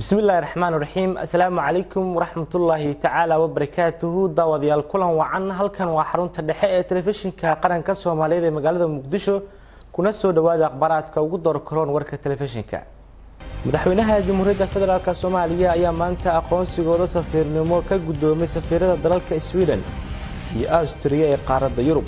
بسم الله الرحمن الرحيم السلام عليكم ورحمة الله تعالى وبركاته داوديال كلان وعن halkan waa xarunta dhexe ee telefishinka qaranka Soomaaliyeed ee magaalada Muqdisho kuna soo dhawaada akhbaraadka ugu door karoon warka telefishinka madaxweynaha Jamhuuriyadda Federaalka Soomaaliya ayaa maanta aqoonsigooda safiirnimo ka gudoomay safiirada dalalka Sweden iyo Austria ee qaaradda Yurub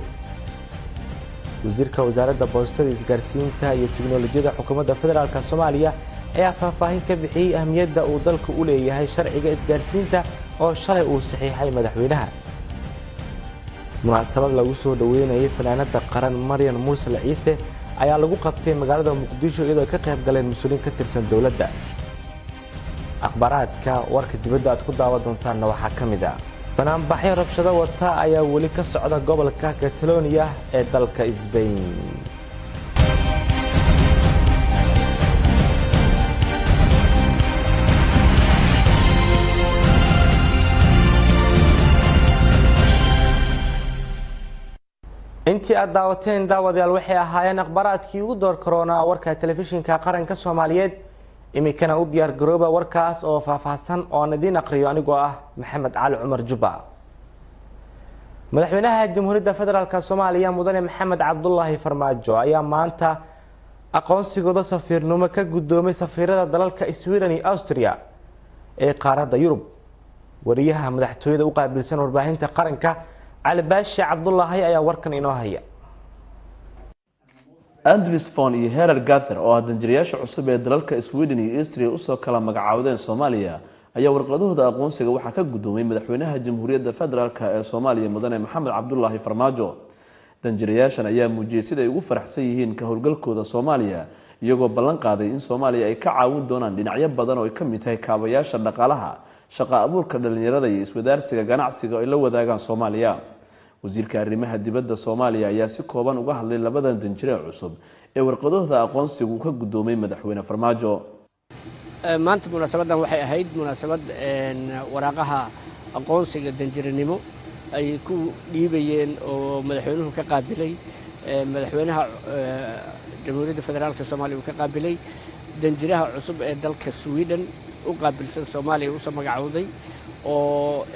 wasiirka wasaaradda boostada isgaarsiinta iyo tiknoolajiyada xukuumadda Federaalka Soomaaliya ayaa faahfaahin ka bixiyay ahmiyadda uu dalku u leeyahay sharciga isgaarsiinta oo shalay uu saxiixay madaxweynaha munaasabad lagu soo dhaweynayay fanaanada qaran Maryan Muuse Ciise ayaa lagu qabtay magaalada Muqdisho iyadoo ka qayb galeen mas'uuliyiin ka tirsan dawladda akhbaraadka warka dibadda aad ku daawan doontaan waxaa ka mid ah banaanbaxyo rabshado wata ayaa weli ka socda gobolka Catalonia ee dalka Spain intii aad daawateen daawadayaal waxay ahaayeen akhbaraadkii ugu door corona warka telefishinka qaranka Soomaaliyeed imikana u diyaar garooba warkaas oo faahfaahsan oo nadin aqriyo anigoo ah Maxamed Cali Cumar Juba madaxweynaha Jamhuuriyadda Federaalka Soomaaliya mudane Maxamed Cabdullaahi Farmaajo ayaa maanta aqoonsigooda safiirnimo ka gudoomay safiirada dalalka Sweden iyo Austria ee qaaradda Yurub wariyaha madaxtooyada u qaabilsan warbaahinta qaranka علي باشا عبد الله ayaa warkan inoo haya Andrews Fon iyo Herer Gather oo danjirayaasha cusub ee dalalka Sweden iyo Austria u soo kala magacaawdeen Soomaaliya ayaa warqadahooda aqoonsiga waxa ka gudoomay madaxweynaha Jamhuuriyadda Federaalka ee Soomaaliya mudane Maxamed Cabdullaahi Farmaajo danjirayaashan ayaa muujiyay sida ay ugu faraxsan yihiin ka howlgalkooda Soomaaliya iyagoo ballan qaaday in Soomaaliya ay ka caawin doonaan dhinacyo badan oo ay ka mid tahay kaabayaasha dhaqaalaha shaqo abuurka dhalinyarada iyo iswadaarsiga ganacsiga ay la wadaagaan Soomaaliya wasiirka arrimaha dibadda Soomaaliya ayaa si kooban uga hadlay labadan danjire cusub ee warqadahooda aqoonsigu ka gudoomay madaxweyne Farmaajo maanta munaasabadan waxay ahayd munaasabad waraaqaha aqoonsiga danjiranimo ay ku dhiibayeen oo madaxweynuhu ka qaabilay madaxweynaha Jamhuuriyadda Federaalka Soomaaliya uu ka qaabilay danjiraha cusub ee dalka Sweden u qaabilsan Soomaaliya uu soo magacaawday oo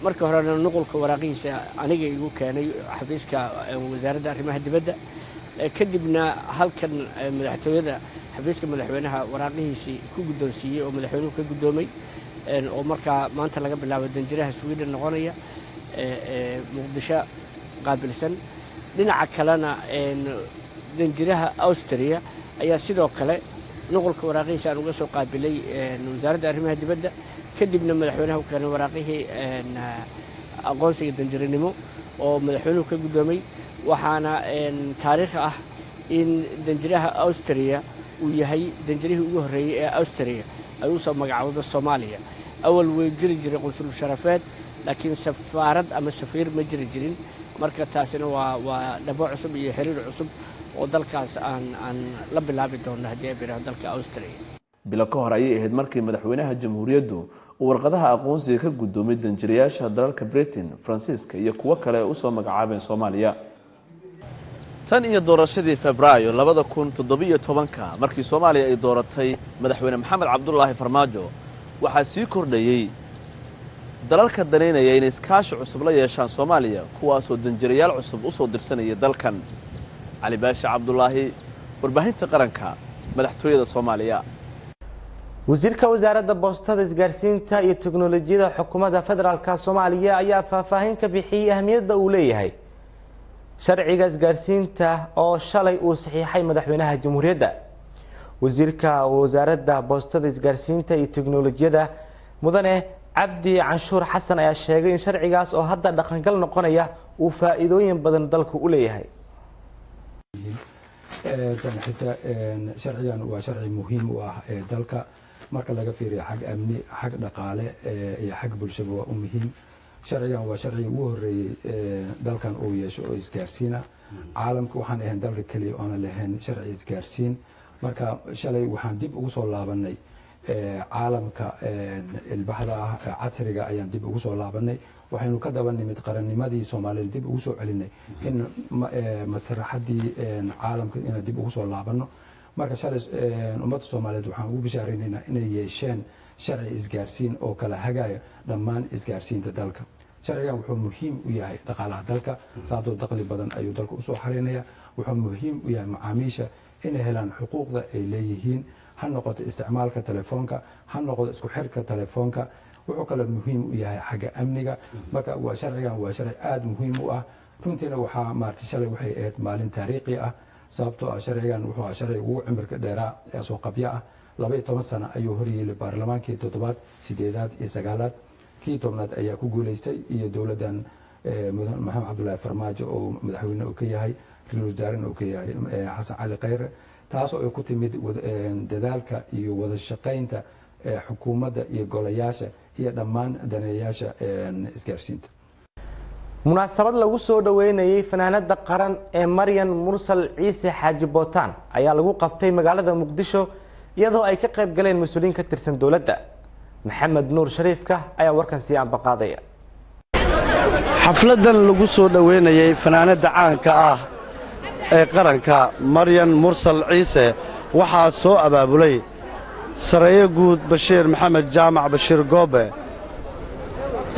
markii hore nuqulka waraaqiisa aniga igu keenay xafiiska wasaaradda arrimaha dibadda kadibna halkan madaxtooyada xafiiska madaxweynaha waraaqihiisii ku gudoonsiiyay oo madaxweynuhu ka gudoomay oo markaa maanta laga bilaabo danjiraha Sweden noqonaya Muqdisho qaabilsan dhinaca kalena danjiraha Austria ayaa sidoo kale nuqulka waraaqiisa aan uga soo qaabilay wasaaradda arrimaha dibadda kadibna madaxweynaha keenay waraaqihii aqoonsiga danjiranimo oo madaxweynuhu ka gudoomay waxaana taariikh ah in danjiraha Austria uu yahay danjirihii ugu horeeyay ee Austria ay u soo magacaawdo Soomaaliya awal way jiri jiray qunsul sharafeed laakiin safaarad ama safiir ma jiri jirin marka taasina waa dhabo cusub iyo xiriir cusub oo dalkaas aan la bilaabi doono hadii ay biraha dalka Austria bila ka hor ayay ahayd markii madaxweynaha jamhuuriyaddu uu warqadaha aqoonsiga ka gudoomay danjirayaasha dalalka Britain, Faransiiska iyo kuwa kale u soo magacaabeen Soomaaliya tan iyo doorashadii Febraayo 2017 markii Soomaaliya ay dooratay madaxweyne Maxamed Cabdullaahi Farmaajo waxa sii kordhayay dalalka daneynaya in iskaashi cusub la yeeshaan Soomaaliya kuwaas oo danjirayaal cusub u soo dirsanaya dalkan علي باشا عبد الله warbaahinta qaranka madaxtooyada Soomaaliya wasiirka wasaaradda boostada isgaarsiinta iyo tiknoolajiyada xukuumadda Federaalka Soomaaliya ayaa faahfaahin ka bixiyay ahmiyadda uu leeyahay sharciga isgaarsiinta oo shalay uu saxiixay madaxweynaha Jamhuuriyadda wasiirka wasaaradda boostada isgaarsiinta iyo tiknoolajiyada mudane Cabdi Canshuur Xasan ayaa sheegay in sharcigaas oo hadda dhaqangal noqonaya uu faa'iidooyin badan dalka u leeyahay حتى شرعيا وشرع مهم ودلك marka laga fiiriyo xag amni xag dhaqaale iyo xag bulshada waa muhiim sharciyan waa sharci ugu horeeyay dalkan uu yeesho oo isgaarsiina caalamka waxaan ahayn dalka kaliya oo aan lahayn sharci isgaarsiin marka shalay waxaan dib ugu soo laabanay caalamka ilbaxda casriga ayaan dib ugu soo laabanay waxaynu ka daba nimid qarannimadii Soomaaliyeed dib ugu soo celinay in masraxadii caalamka in dib ugu soo laabano marka shalay ummadda Soomaaliyeed waxaan ugu bishaaraynaynaa inay yeesheen sharci isgaarsiin oo kala hagaya dhammaan isgaarsiinta dalka sharcigan wuxuu muhiim u yahay dhaqaalaha dalka sababtoo dakhli badan ayuu dalka u soo xareynaya wuxuu muhiim u yahay macaamiisha inay helaan xuquuqda ay leeyihiin ha noqoto isticmaalka telefoonka ha noqoto isku xirka telefoonka wuxuu kale muhiim u yahay xagga amniga marka waa sharcigan waa sharci aad muhiim u ah runtiina waxaa maartay shalay waxay ahayd maalin taariikhi ah sababtoo ah sharcigan wuxuu ah sharci ugu cimriga dheeraa ee soo qabyo ah 12 sano ayuu horyeelay baarlamaankii 7aad 8aad iyo 9aad kii 10aad ayaa ku guuleystay iyo dowladdan maxamed cabdullaahi farmaajo oo madaxweyne uu ka yahay ra'iisul wasaarena uu ka yahay xasan cali khayre taas oo ay ku timid dadaalka iyo wada shaqaynta xukuumadda iyo golayaasha iyo dhammaan daneeyaasha isgaarsiinta munaasabad lagu soo dhaweynayay fanaanada qaran ee Maryan Mursal Ciise Xaaji Bootaan ayaa lagu qabtay magaalada Muqdisho iyadoo ay ka qayb galeen mas'uuliyiin ka tirsan dawladda maxamed nuur shariifka ayaa warkan si aan baqaadaya xafladan lagu soo dhaweynayay fanaanada caanka ah ee qaranka Maryan Mursal Ciise waxaa soo abaabulay sareeyo guud Bashiir Maxamed Jaamac Bashiir Goobe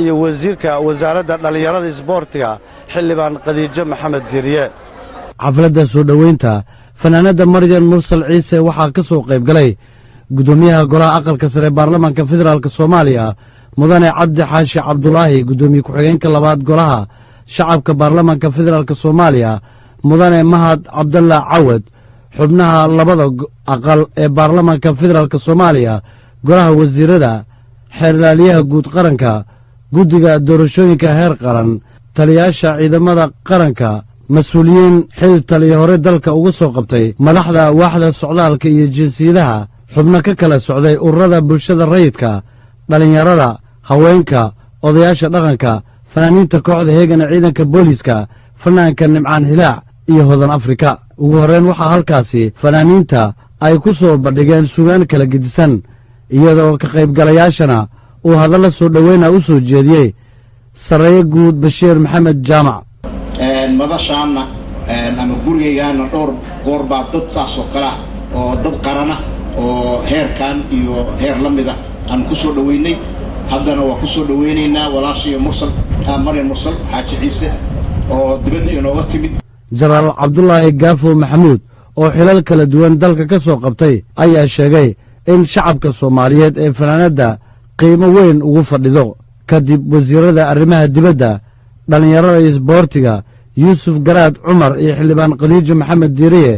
iyo wasiirka wasaaradda dhalinyarada isboortiga xildhibaan Khadiijo Maxamed Diiriye xafladda soo dhaweynta fanaanada Maryan Mursal Ciise waxaa ka soo qayb galay gudoomiyaha golaha aqalka sare baarlamaanka federaalka Soomaaliya mudane Cabdi Xaashi Cabdulaahi gudoomiye ku-xigeenka labaad golaha shacabka baarlamaanka federaalka Soomaaliya mudane Mahad Cabdalla Cawad xubnaha labada aqal ee baarlamaanka federaalka Soomaaliya golaha wasiirada xeerlaaliyaha guud qaranka guddiga doorashooyinka heer qaran taliyaasha ciidamada qaranka mas'uuliyiin xil taliya hore dalka uga soo qabtay madaxda waaxda socdaalka iyo jinsiyadaha xubno ka kala socday ururada bulshada rayidka dhalinyarada haweenka odayaasha dhaqanka fanaaniinta kooxda heegana ciidanka booliiska fanaanka Nimcaan Hilaac iyo Hodan Afrika ugu horeen waxaa halkaasi fanaaniinta ay ku soo bandhigeen suugaan kala gedisan iyadoo ka qaybgalayaashana uu hadallo soo dhaweynaa u soo jeediyey sareeyo guud Bashiir Maxamed Jaamac madashaana ama gurigaygaana dhowr goor baa dad saas oo kala oo dad qarana oo heerkan iyo heer la mid ah aan ku soo dhaweynay haddana waa ku soo dhaweynaynaa walaashii Mursal Maryan Mursal Xaaji Ciise oo dibadda inooga timid Jaraal Cabdullaahi Gaafo Maxamuud oo xilal kala duwan dalka ka soo qabtay ayaa sheegay in shacabka Soomaaliyeed ee fanaanada qiimo weyn ugu fadhido kadib wasiirada arrimaha dibadda dhalinyarada isboortiga Yuusuf Garaad Cumar iyo xildhibaan Khadiijo Maxamed Diiriye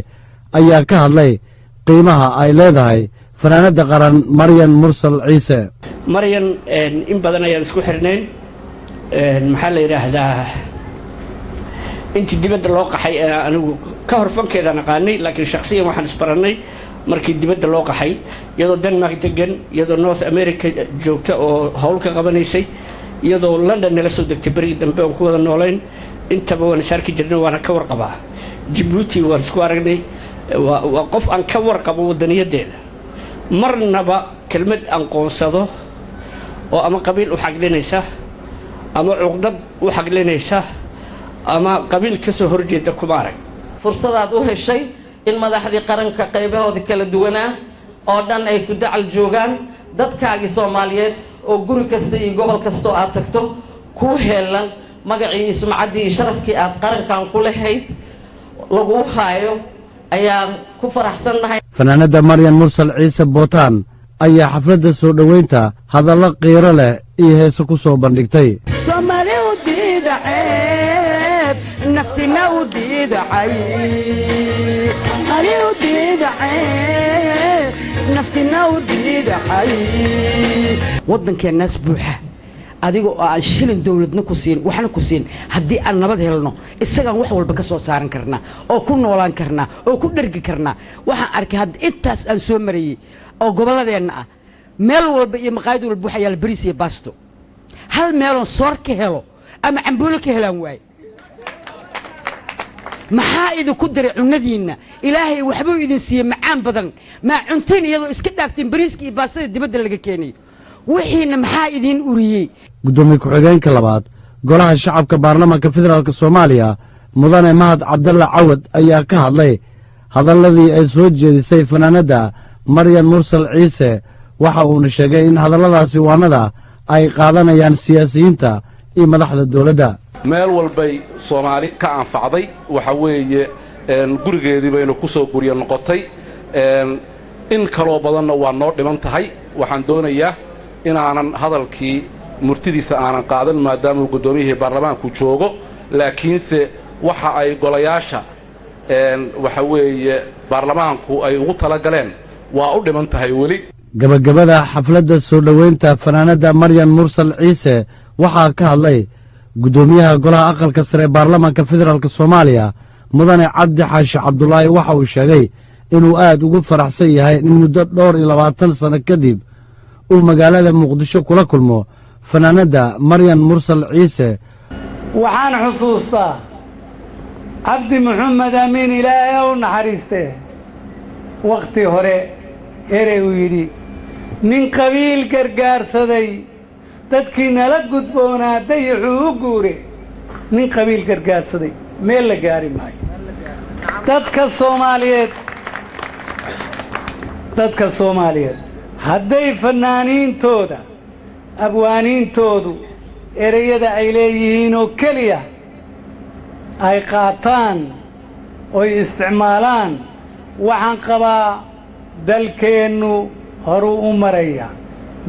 ayaa ka hadlay qiimaha ay leedahay fanaanada qaran Maryan Mursal Ciise Maryan in badan ayaan isku xirneen maxaa la yiraahdaa intii dibadda loo qaxay anigu ka hor fankeeda naqaanay laakiin shakhsiyan waxaan isbaranay markii dibadda loo qaxay iyadoo Denmark degan iyadoo North America joogta oo hawl ka qabanaysay iyadoo London nala soo degtay bari dambe oo ku wada nooleen intaba waan sharki jirnay waana ka warqabaa Djibouti waan isku aragnay waa qof aan ka warqabo wadaniyadeeda marnaba kelmad aan qoonsado oo ama qabiil u xaglinaysa ama cuqdad u xaglinaysa ama qabiil ka soo horjeeda kuma arag fursadaad u heshay in madaxdii qaranka qaybahooda kala duwanaa oo dhan ay ku dacal joogaan dadkaagii Soomaaliyeed oo guri kasta iyo gobol kasta aad tagto ku heelan magacii sumcaddii iyo sharafkii aad qarankan ku lahayd lagu haayo ayaan ku faraxsanahay fanaanada Maryan Mursal Ciise Bootaan ayaa xafladda soo dhaweynta hadallo qiiro leh iyo heeso ku soo bandhigtay naftina u diidacay waddankeennaas buuxa adiga oo aan shilin dawladna ku siin waxna ku siin haddii aan nabad helno isagaan wax walba ka soo saaran karnaa oo ku noolaan karnaa oo ku dhergi karnaa waxaan arkay hadda intaas aan soo marayey oo gobolladeenna ah meel walba iyo maqaayad walba waxa yaala bariis iyo baasto hal meeloon soor ka helo ama cambuulo ka helaan waaye maxaa idinku diray cunadiina ilaahay waxbuu idin siiyey macaan badan ma cuntiin iyadoo iska dhaafteen bariiska iyo baastada dibadda laga keenay wixiina maxaa idin uriyey gudoomiye ku-xigeenka labaad golaha shacabka baarlamaanka federaalka Soomaaliya mudane Mahad Cabdalla Cawad ayaa ka hadlay hadalladii ay soo jeedisay fanaanadda maryan mursal ciise waxa uuna sheegay in hadalladaasi waanada ay qaadanayaan siyaasiyiinta iyo madaxda dowladda meel walbay soomaali ka anfacday waxa weeye gurigeedii baynu ku soo guryo noqotay in kaloo badanna waa noo dhiman tahay waxaan doonayaa inaanan hadalkii murtidiisa aanan qaadan maadaama guddoomiyihii baarlamaanku joogo laakiinse waxa ay golayaasha waxa weeye baarlamaanku ay ugu talagaleen waa u dhiman tahay weli gabagabada xafladda soo dhoweynta fanaanadda maryan mursal ciise waxaa ka hadlay guddoomiyaha golaha aqalka sare baarlamaanka federaalk soomaaliya mudane cabdi xaashi cabdulaahi waxa uu sheegay inuu aad ugu faraxsan yahay in muddo 22 sano kadib uu magaalada muqdisho kula kulmo fanaanadda maryan mursal ciise waxaan xusuustaa cabdi maxamed amiin ilaahay u naxariistee wakhti hore erey uu yidhi nin qabiil gargaarsaday dadkii nala gudboonaa dayaxuu u guure nin qabiil gargaarsaday meel la gaari maayo dadka soomaaliyeed hadday fanaaniintooda abwaaniintoodu ereyada ay leeyihiin oo keliya ay qaataan oy isticmaalaan waxaan qabaa dalkeennu horuu u maraya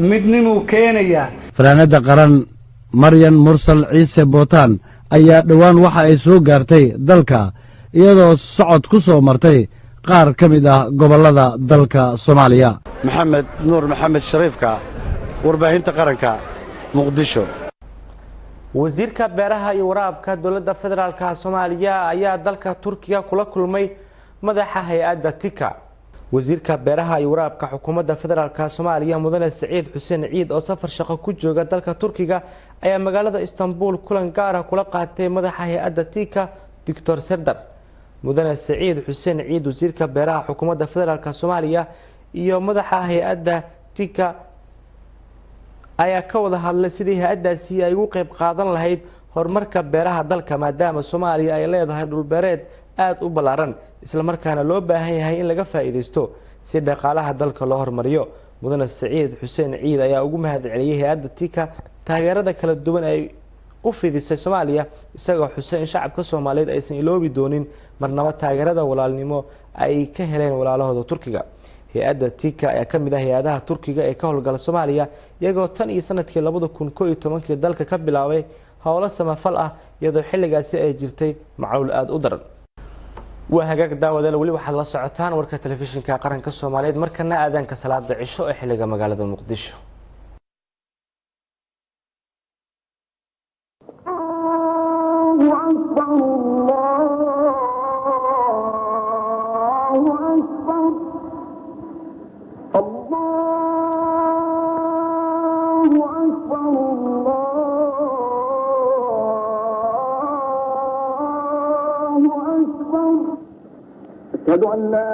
midnimuu keenayaa fanaanadda qaran maryan mursal ciise bootaan ayaa dhowaan waxa ay soo gaartay dalka iyadoo socod ku soo martay qaar ka mid ah gobollada dalka soomaaliya maxamed nuur maxamed shariifka warbaahinta qaranka muqdisho wasiirka beeraha iyo waraabka dowladda federaalka Soomaaliya ayaa dalka Turkiga kula kulmay madaxa hay'adda tika wasiirka beeraha iyo waraabka xukuumadda federaalka Soomaaliya mudane Saciid Xuseen Ciid oo safar shaqo ku jooga dalka Turkiga ayaa magaalada Istanbul kulan gaar ah kula qaatay madaxa hay'adda tika Dr. Serdar mudane Saciid Xuseen Ciid wasiirka beeraha xukuumadda federaalka Soomaaliya iyo madaxa hay'adda tika ayaa ka wada hadlay sidii hay'addaasi ay ugu qayb qaadan lahayd horumarka beeraha dalka maadaama Soomaaliya ay leedahay dhul beereed aad u ballaaran isla markaana loo baahan yahay in laga faa'iideysto si dhaqaalaha dalka loo horumariyo mudane Saciid Xuseen Ciid ayaa ugu mahadceliyay hay'adda tika taageerada kala duwan ay u fidisay Soomaaliya isagoo xusay in shacabka Soomaaliyeed aysan iloobi doonin marnaba taageerada walaalnimo ay ka heleen walaalahooda Turkiga hay'adda tika ayaa ka mid ah hay'adaha Turkiga ee ka howlgala Soomaaliya iyagoo tan iyo sanadkii 2011 dalka ka bilaabay hawlo samafal ah iyadoo xilligaasi ay jirtay macaluul aad u daran waa hagaag daawadeel wali waxaad la socotaan warka telefishinka qaranka Soomaaliyeed markana aadaanka salaada cisho ee xilliga magaalada Muqdisho أشهد أن لا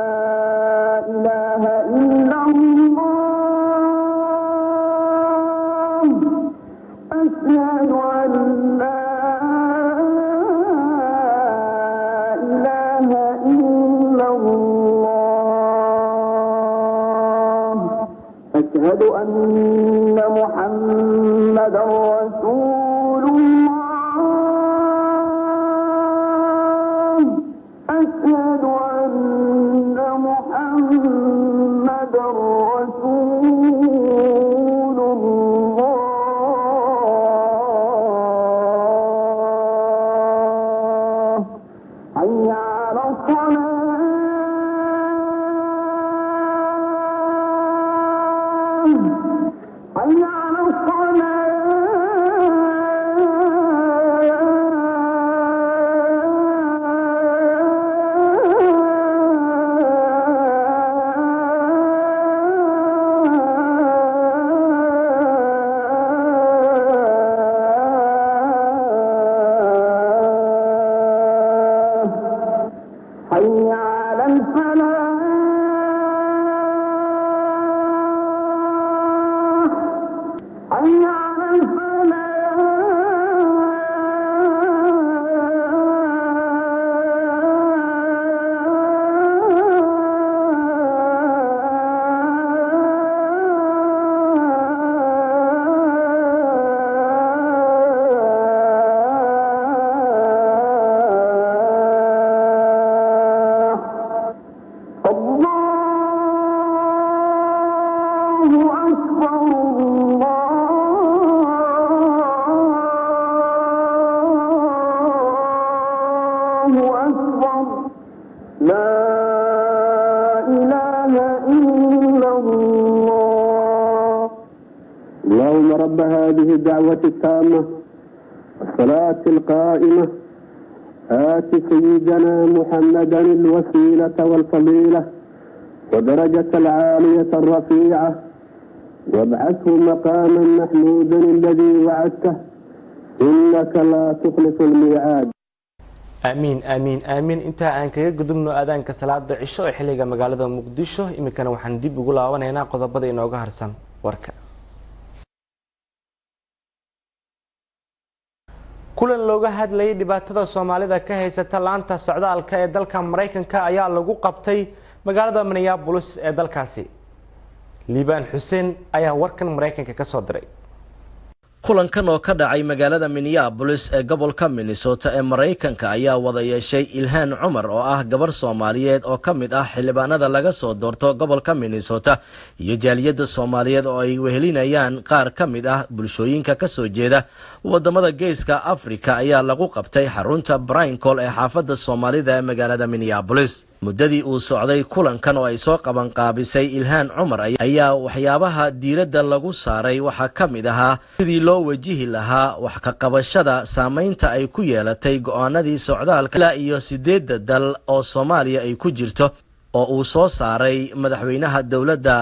إله إلا الله أشهد أن لا إله إلا الله أشهد أن محمدا رسول الله أشهد أن محمدا رسول الله حي على الصلاة حي على حي على الفلاح اللهم رب هذه الدعوة التامة والصلاة القائمة آت سيدنا محمدا الوسيلة والفضيلة ودرجة العالية الرفيعة وابعثه مقاما محمودا الذي وعدته إنك لا تخلف الميعاد. آمين آمين آمين. أنت عنك قدمنا أذانك صلاة العشاء حلقة مقالة مقدشة إمكان وحن دي بقول أنا هنا قد بدأ إنه هرسان وركا. كل لوجه هاد لي دبعتها الصومالية كهيسة تلانتا السعودية الكايدل كأمريكان كأيا لوجو قبتي مقالة منيابوليس إدل كاسي. liibaan xuseen ayaa warkan maraykanka ka soo diray. kulankan oo ka dhacay magaalada Minneapolis ee gobolka Minnesota ee Mareykanka ayaa wada yeeshay Ilhaan Cumar oo ah gabar Soomaaliyeed oo ka mid ah xildhibaanada laga soo doorto gobolka Minnesota iyo jaaliyada Soomaaliyeed oo ay wehelinayaan qaar ka mid ah bulshooyinka ka soo jeeda wadamada Geeska Afrika ayaa lagu qabtay xarunta Brinkle ee xaafadda Soomaalida ee magaalada Minneapolis. muddadii uu socday kulankan oo ay soo qaban qaabisay Ilhaan Cumar ayaa waxyaabaha diiradda lagu saaray waxa ka mid ahaa sidii loo wajihi lahaa wax ka qabashada saameynta ay ku yeelatay go'aanadii socdaalka ilaa iyo 8 dal oo Soomaaliya ay ku jirto oo uu soo saaray madaxweynaha dawladda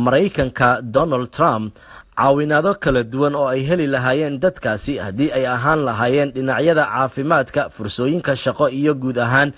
Mareykanka Donald Trump caawinaado kala duwan oo ay heli lahaayeen dadkaasi haddii ay ahaan lahaayeen dhinacyada caafimaadka fursooyinka shaqo iyo guud ahaan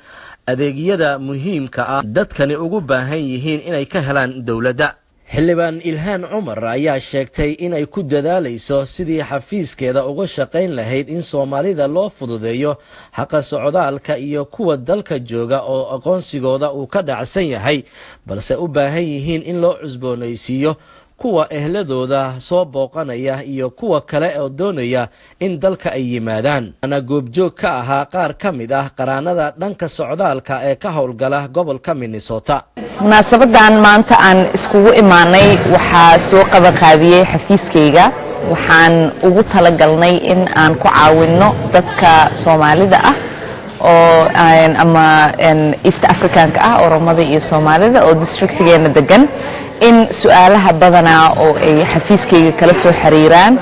adeegyada muhiimka ah dadkani ugu baahan yihiin inay ka helaan dawladda. xildhibaan Ilhaan Cumar ayaa sheegtay inay ku dadaalayso sidii xafiiskeeda uga shaqayn lahayd in Soomaalida loo fududeeyo xaqa socdaalka iyo kuwa dalka jooga oo aqoonsigooda uu ka dhacsan yahay balse u baahan yihiin in loo cusboonaysiiyo kuwa ehladooda soo booqanaya iyo kuwa kale oo doonaya in dalka ay yimaadaan. ana goobjoog ka ahaa qaar ka mid ah qaraanada dhanka socdaalka ee ka howlgala gobolka Minnesota. munaasabadan maanta aan iskugu imaanay waxaa soo qabanqaabiyay xafiiskayga waxaan ugu talagalnay in aan ku caawino dadka Soomaalida ah oo ama East Africanka ah Oromada iyo Soomaalida oo districtigeena degan in su'aalaha badanaa oo ay xafiiskayga kala soo xiriiraan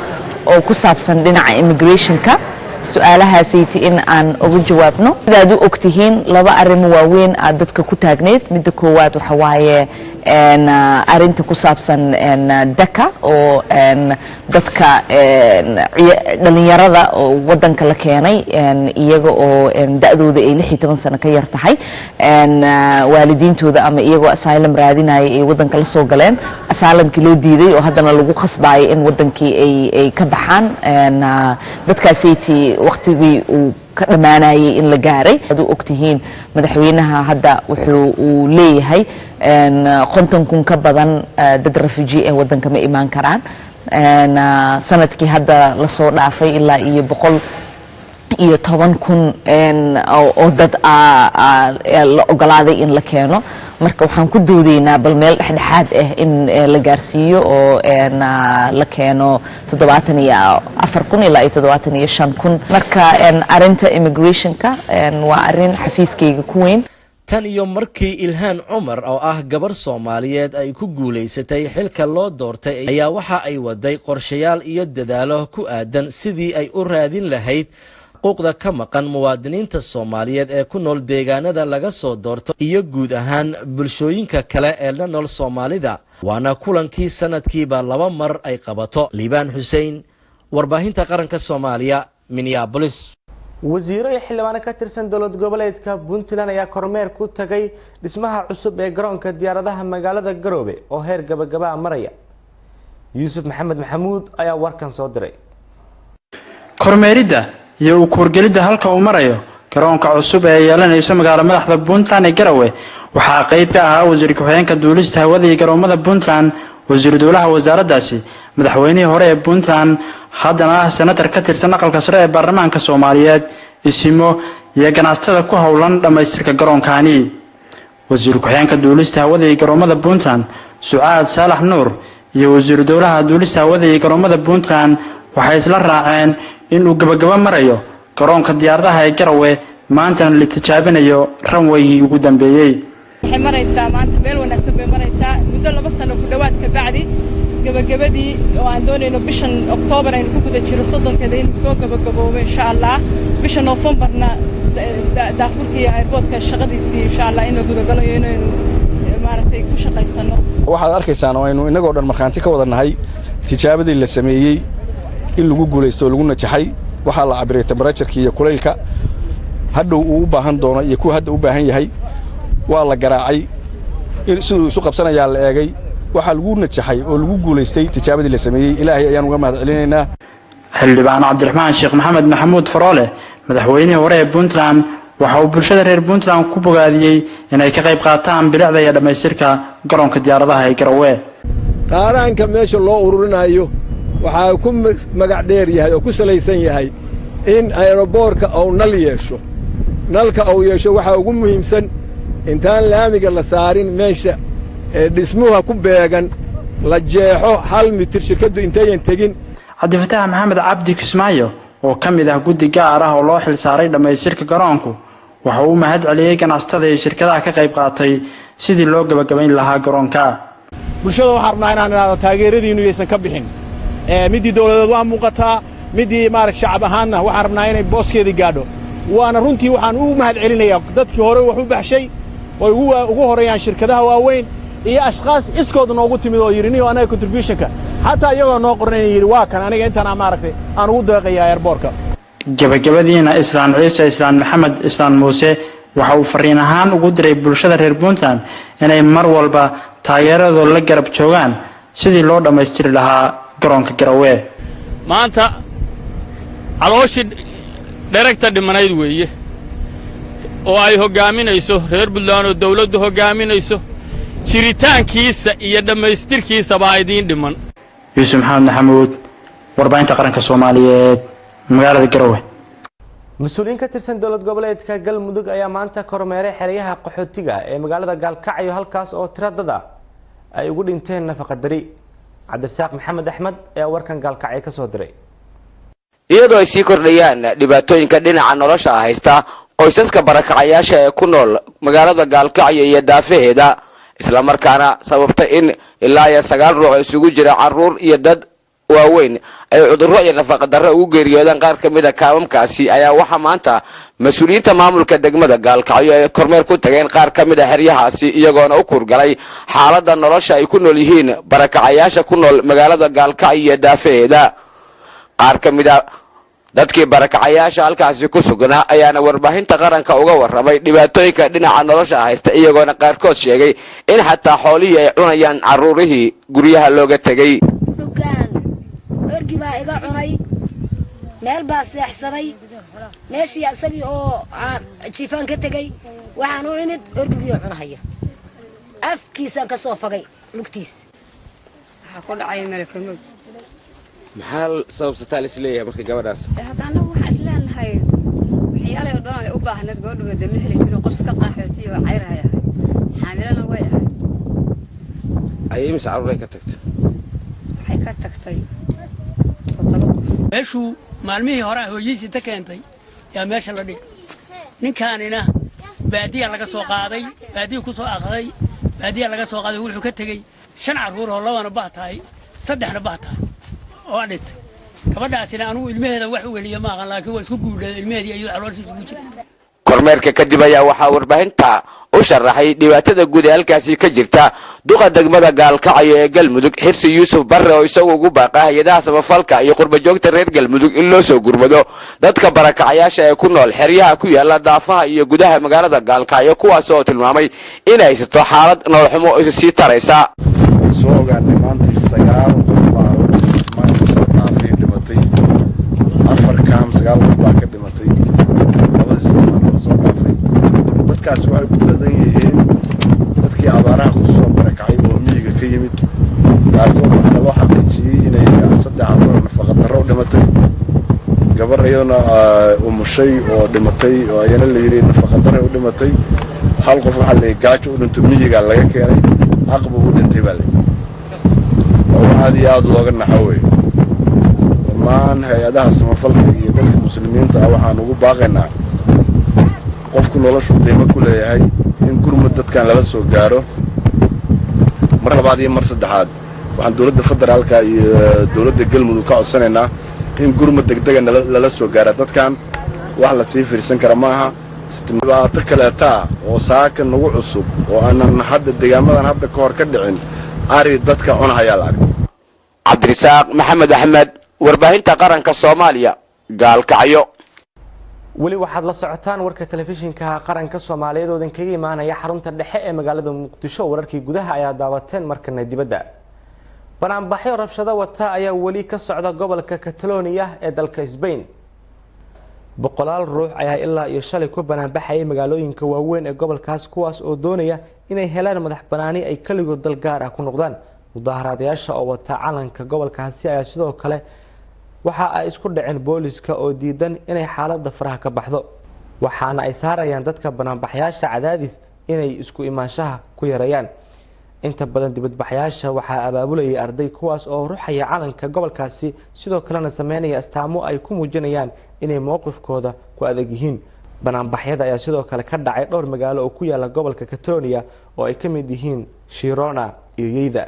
oo ku saabsan dhinaca immigrationka su'aalahaasaytii in aan uga jawaabno. sidaad u ogtihiin laba arrimo waaweyn aad dadka ku taagneed. midda koowaad waxa waaye arrinta ku saabsan daka oo dadka dhalinyarada oo wadanka la keenay iyaga oo da'dooda ay 16 sano ka yar tahay waalidiintooda ama iyagoo asylum raadinaya ay wadanka la soo galeen asylumkii loo diiday oo haddana lagu khasbaayay in wadankii ay ka baxaan dadkaasaytii waqtigii uu ka dhamaanayay in la gaaray. aad u ogtihiin madaxweynaha hadda wuxuu leeyahay 50,000 ka badan dad refugee ee wadanka ma imaan karaan. sanadkii hadda la soo dhaafay ilaa iyo 110,000 oo dad la ogolaaday in la keeno. marka waxaan ku doodaynaa bal meel dhexdhexaad ah in la gaarsiiyo oo la keeno 74,000 ilaa 75,000. marka arrinta immigrationka waa arrin xafiiskayga ku weyn. tan iyo markii Ilhaan Cumar oo ah gabar Soomaaliyeed ay ku guuleysatay xilka loo doortay ayaa waxa ay waday qorshayaal iyo dadaalo ku aadan sidii ay u raadin lahayd xuquuqda ka maqan muwaadiniinta Soomaaliyeed ee ku nool deegaanada laga soo doorto iyo guud ahaan bulshooyinka kale ee la nool Soomaalida. waana kulankii sanadkiiba 2 mar ay qabato. liibaan xuseen warbaahinta qaranka Soomaaliya Minneapolis. wasiiro iyo xildhibaano ka tirsan dowlad goboleedka Puntland ayaa kormeer ku tagay dhismaha cusub ee garoonka diyaaradaha magaalada Garowe oo heer gabagaba maraya. Yuusuf Maxamed Maxamuud ayaa warkan soo diray. kormeerida iyo u kurgelida halka uu marayo garoonka cusub ee yeelanayso magaalada madaxda Puntland ee Garowe waxaa qayb ka ah wasiir ku-xigeenka duulista hawada iyo garoomada Puntland wasiir dowlaha wasaaraddaasi madaxweynihii hore ee Puntland haddana senator ka tirsan aqalka sare ee baarlamaanka Soomaaliyeed isimo iyo ganacsatada ku howlan dhamaystirka garoonkani. wasiir ku-xigeenka duulista hawada iyo garoomada Puntland Sucaad Saalax Nuur iyo wasiir dowlaha duulista hawada iyo garoomada Puntland waxay isla raaceen in uu gabagaba marayo garoonka diyaaradaha ee Garowe maantana la tijaabinayo runway ugu dambeeyay. waxay maraysaa maanta meel wanaagsan bay maraysaa muddo 2 sano ku dhawaad ka bacdi gabagabadii oo aan doonayno bishan October aynu ku guda jiro 30keeda inuu soo gabagaboobo insha Allah bisha Novemberna daafurkii airportka shaqadiisii insha Allah inuu gudagalayo inuu maaragtay ku shaqaysano waxaad arkaysaan oo aynu inagoo dhan markaanti ka wada nahay tijaabadii la sameeyay in lagu guuleysto lagu najaxay waxa la cabiray temperature-ka iyo kulaylka hadhow uu u baahan doono iyo kuwa hadda u baahan yahay waa la garaacay sidoo isu qabsanayaa la eegay waxa lagu najaxay oo lagu guuleystay tijaabadii la sameeyay ilaahay ayaan uga mahad celinaynaa xildhibaan Cabdiraxmaan Sheekh Maxamed Maxamuud Faroole madaxweynihii hore ee Puntland waxa uu bulshada reer Puntland ku bogaadiyay inay ka qayb qaataan bilicda iyo dhamaystirka garoonka diyaaradaha ee Garowe qaaraanka meesha loo ururinayo waxa ku magac dheer yahay oo ku salaysan yahay in aeroboorka uu nal yeesho nalka uu yeesho waxa ugu muhiimsan intaan laamiga la saarin meesha dhismuha ku beegan la jeexo 1 mitir shirkadu intayan tagin Cabdifataax Maxamed Cabdi Kismaayo oo kamid ah guddi gaar ah oo loo xil saaray dhamaystirka garoonku waxa uu mahad celiyay ganacsatada iyo shirkadaha ka qayb qaatay sidii loo gabagabayn lahaa garoonka bulshada waxaan rabnaa inaan ilaalo taageeradiinu aysan ka bixin midii dawladeed waa muuqataa midii shacab ahaanna waxaan rabnaa inay booskeedii gaadho waana runtii waxaan u mahad celinayaa dadkii hore wax u baxshay oo ugu horeeyaan shirkadaha waaweyn iyo ashqaas iskood noogu timid oo yiri niyo anaga contributionka hatta iyagoo noo qornay yiri waa kan aniga intaan aan ugu deeqayaa airportka gabagabadiina Islaan Ciise Islaan Maxamed Islaan Muuse waxa uu fariin ahaan ugu diray bulshada reer Puntland inay mar walba taageeradooda la garab joogaan sidii loo dhamaystiri lahaa garoonka Garowe maanta calooshi director dhimanayd weeye oo ay hogaaminayso reer Puntland oo dawladdu hogaaminayso jiritaankiisa iyo dhamaystirkiisa baa idin dhiman Yusuf Maxamed Maxamuud warbaahinta qaranka Soomaaliyeed magaalada Garowe mas'uuliyiin ka tirsan dawlad goboleedka Galmudug ayaa maanta kormeeray xeryaha qaxootiga ee magaalada Gaalkacyo halkaas oo tiradada ay ugu dhinteen nafaqa dari Cabdirasaaq Maxamed Axmed ee warkan Gaalkacyo ka soo diray iyadoo ay sii kordhayaan dhibaatooyinka dhinaca nolosha haysta qoysaska barakacayaasha ee ku nool magaalada Gaalkacyo iyo daafaheeda isla markaana sababta in ilaa 9 ruux isugu jira caruur iyo dad waaweyn ay cudurro iyo nafaqa darro ugu geeriyoodaan qaar ka mid ah kaamamkaasi ayaa waxa maanta mas'uuliyiinta maamulka degmada Gaalkacyo ay kormeer ku tageen qaar ka mid ah xeryahaasi iyagoona u kurgalay xaaladda nolosha ay ku nool yihiin barakacayaasha ku nool magaalada Gaalkacyo iyo daafaheeda qaar ka mid ah dadkii barakacayaasha halkaasi ku sugnaa ayaana warbaahinta qaranka uga warramay dhibaatooyinka dhinaca nolosha haysta iyagoona qaarkood sheegay in xataa xoolihii ay cunayaan caruurihii guryaha looga tegay orgi baa iga cunay meel baa seexsaday meeshii asagii oo jiifaan ka tegay waxaan u imid orgigii cunahaya afkiisaan ka soo fogay lugtiis waxaa ku dhacay malakamood maxaa sababsataa isleeyahay marka gabadhaas haddana waxaa isleenahay waxyaalaha oo dhan ay u baahneed gabadhu dama heli jiro qof iska qaxooti oo cayraya xaamilana way ahayd ayay mis caruuray ka tagtay waxay ka tagtay meeshuu maalmihii hore hooyihiisii ta keentay yaa meesha la dhigay ninkaanina baadiya laga soo qaaday baadiya ku soo aqday baadiya laga soo qaaday wuxuu ka tegey 5 caruur oo 2 bah tahay 3na bah tahay oo dhintay gabadhaasina anigu ilmaheeda wax u weliya ma aqaan laakiin waa isku guuleeyay ilmaheedii ayuu calooshiisa ugu jiray kormeerka kadib ayaa waxaa warbaahinta u sharaxay dhibaatada guud ee halkaasi ka jirta duqa degmada Gaalkacyo ee Galmudug Xirsi Yuusuf Barre oo isagu ugu baaqay hay'adaha samafalka iyo qurba joogta reer Galmudug in loo soo gurmado dadka barakacayaasha ee ku nool xeryaha ku yaala daafaha iyo gudaha magaalada Gaalkacyo kuwaas oo tilmaamay in ay haysto xaalad nolol xumo oo sii taraysa soo ogaanay maanta 9 baa ka dhimatay dadkaas waxay ku badan yihiin dadkii abaaraha ku soo barakacay oo miyiga ka yimid qaarkood waxaa loo xaqiijiyey inay 3 caruur nafaqa darro u dhimatay gabar iyaduna umushay oo dhimatay oo ayana la yiri nafaqa darro u dhimatay hal qof waxa la gaajo u dhinto miyiga laga keenay aqbu u dhintay baa aad iyo aad looga naxaway dhammaan hay'adaha samafalka iyo dadka muslimiinta waxaan ugu baaqaynaa qofku noloshu qiimo ku leeyahay in gurmad dadkan lala soo gaaro mar labaad iyo mar saddexaad waxaan dowladda federaalka iyo dowladda galmudug ka codsanaynaa in gurmad degdega lala soo gaara dadkan wax la sii fiirsan kara maaha dhibaato kaleeta oo saaka nagu cusub oo aanan hadda deegaamadan hadda ka hor ka dhicin ari dadka cunahayaa la arkay cabdirisaaq maxamed axmed warbaahinta qaranka soomaaliya gaalkacyo weli waxaad la socotaan warka telefishinka qaranka Soomaaliyeed oo idinkaga imaanaya xarunta dhexe ee magaalada Muqdisho wararkii gudaha ayaa daawateen markana dibadda banaanbaxyo rabshado wata ayaa weli ka socda gobolka Catalonia ee dalka Spain boqolaal ruux ayaa ilaa iyo shalay ku banaanbaxay magaalooyinka waaweyn ee gobolkaas kuwaas oo doonaya inay helaan madax banaani ay kaligood dal gaar ah ku noqdaan mudaharaadayaasha oo wata calanka gobolkaasi ayaa sidoo kale waxa ay isku dhaceen booliska oo diidan inay xaaladda faraha ka baxdo waxaana ay saarayaan dadka banaanbaxayaasha cadaadis inay isku imaanshaha ku yareeyaan inta badan dibadbaxayaasha waxaa abaabulayay arday kuwaas oo ruuxaya calanka gobolkaasi sidoo kalena sameynaya astaamo ay ku muujinayaan inay mowqifkooda ku adag yihiin banaanbaxyada ayaa sidoo kale ka dhacay dhowr magaalo oo ku yaala gobolka Catalonia oo ay ka mid yihiin Girona iyo Lleida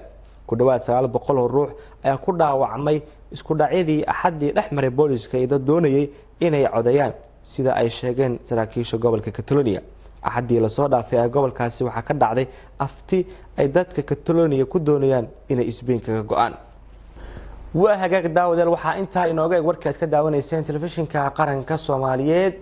ku dhawaad 900 oo ruux ayaa ku dhaawacmay isku dhacyadii axadii dhexmaray booliska ee dad doonayay inay codeeyaan sida ay sheegeen saraakiisha gobolka Catalonia axadii la soo dhaafay ee gobolkaasi waxa ka dhacday afti ay dadka Catalonia ku doonayaan inay Spain kaga go'aan waa hagaag daawadeel waxa inta inooga warkaad ka daawanayseen telefishinka qaranka Soomaaliyeed